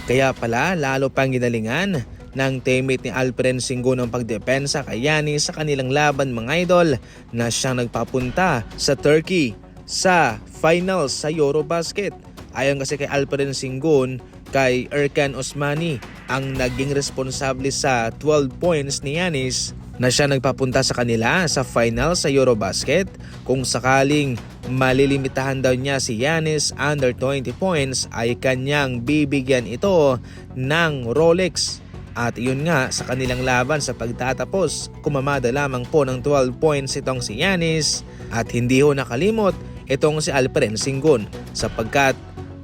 Kaya pala lalo pang ginalingan ng teammate ni Alperen Sengun ang pagdepensa kay Giannis sa kanilang laban mga idol na siyang nagpapunta sa Turkey sa finals sa Eurobasket. Ayon kasi kay Alperen Sengun, kay Erkan Osmani ang naging responsable sa 12 points ni Giannis na siya nagpapunta sa kanila sa final sa Eurobasket kung sakaling malilimitahan daw niya si Giannis under 20 points ay kanyang bibigyan ito ng Rolex. At yun nga sa kanilang laban sa pagtatapos, kumamada lamang po ng 12 points itong si Giannis at hindi ho nakalimot itong si Alperen Sengun sapagkat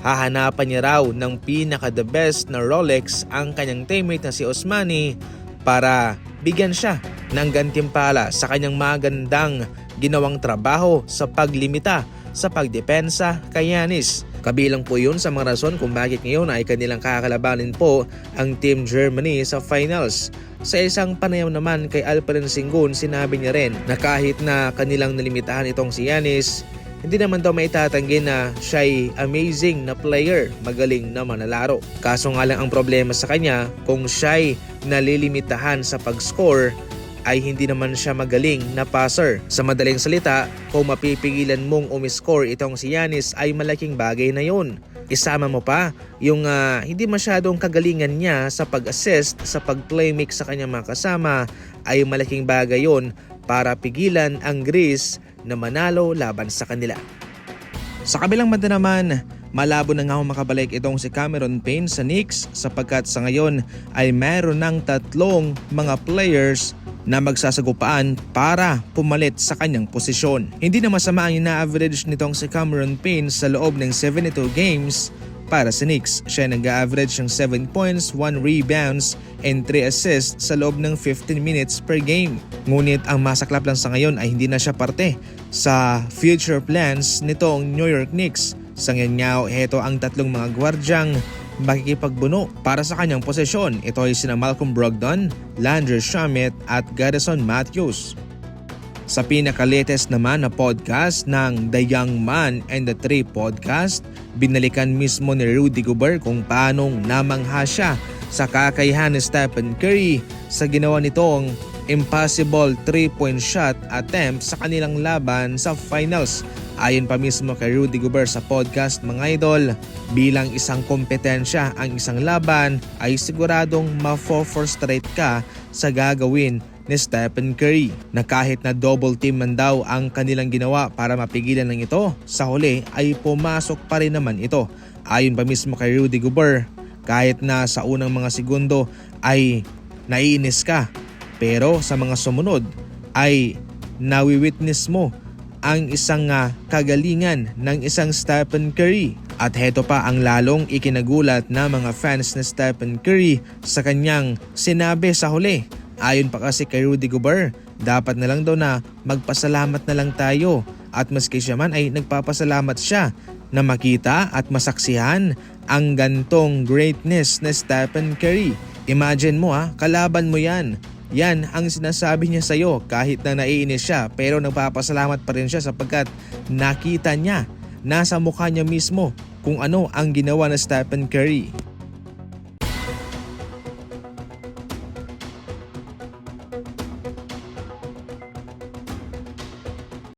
hahanapan niya raw ng pinaka the best na Rolex ang kanyang teammate na si Osmani para bigyan siya ng gantimpala sa kanyang magandang ginawang trabaho sa paglimita sa pagdepensa kay Giannis. Kabilang po yun sa mga rason kung bakit ngayon ay kanilang kakalabanin po ang Team Germany sa finals. Sa isang panayam naman kay Alperen Sengun, sinabi niya rin na kahit na kanilang nalimitahan itong si Giannis, hindi naman daw maitatanggi na siya'y amazing na player, magaling na manlalaro. Kaso nga lang ang problema sa kanya, kung siya'y nalilimitahan sa pag-score, ay hindi naman siya magaling na passer. Sa madaling salita, kung mapipigilan mong umiscore itong si Giannis ay malaking bagay na yun. Isama mo pa yung hindi masyadong kagalingan niya sa pag-assist, sa pag-playmake sa kanyang mga kasama ay malaking bagay yun para pigilan ang Greece na manalo laban sa kanila. Sa kabilang banda naman, malabo na nga makabalik itong si Cameron Payne sa Knicks sapagkat sa ngayon ay meron ng 3 mga players na magsasagupaan para pumalit sa kanyang posisyon. Hindi na masama ang ina-average nitong si Cameron Payne sa loob ng 72 games para sa Knicks. Siya nag-average ng 7 points, 1 rebounds, and 3 assists sa loob ng 15 minutes per game. Ngunit ang masaklap lang sa ngayon ay hindi na siya parte sa future plans nitong New York Knicks. Sa ngayon nga, heto ang 3 mga gwardyang makikipagbuno para sa kanyang posisyon. Ito ay sina Malcolm Brogdon, Landry Shamet at Garrison Matthews. Sa pinaka-latest naman na podcast ng The Young Man and the Three podcast, binalikan mismo ni Rudy Gobert kung paanong namangha siya sa kakayahan ni Stephen Curry sa ginawa nitong impossible 3-point shot attempt sa kanilang laban sa finals. Ayon pa mismo kay Rudy Gobert sa podcast mga idol, bilang isang kompetensya ang isang laban ay siguradong mafo-frustrate ka sa gagawin ni Stephen Curry na kahit na double team man daw ang kanilang ginawa para mapigilan ng ito, sa huli ay pumasok pa rin naman ito. Ayon pa mismo kay Rudy Gobert, kahit na sa unang mga segundo ay naiinis ka, pero sa mga sumunod ay nawi-witness mo ang isang kagalingan ng isang Stephen Curry. At heto pa ang lalong ikinagulat na mga fans ni Stephen Curry sa kanyang sinabi sa huli. Ayon pa kasi kay Rudy Gobert, dapat na lang daw na magpasalamat na lang tayo at maski siya man ay nagpapasalamat siya na makita at masaksihan ang gantong greatness na Stephen Curry. Imagine mo kalaban mo yan. Yan ang sinasabi niya sa'yo kahit na naiinis siya, pero nagpapasalamat pa rin siya sapagkat nakita niya, nasa mukha niya mismo kung ano ang ginawa ng Stephen Curry.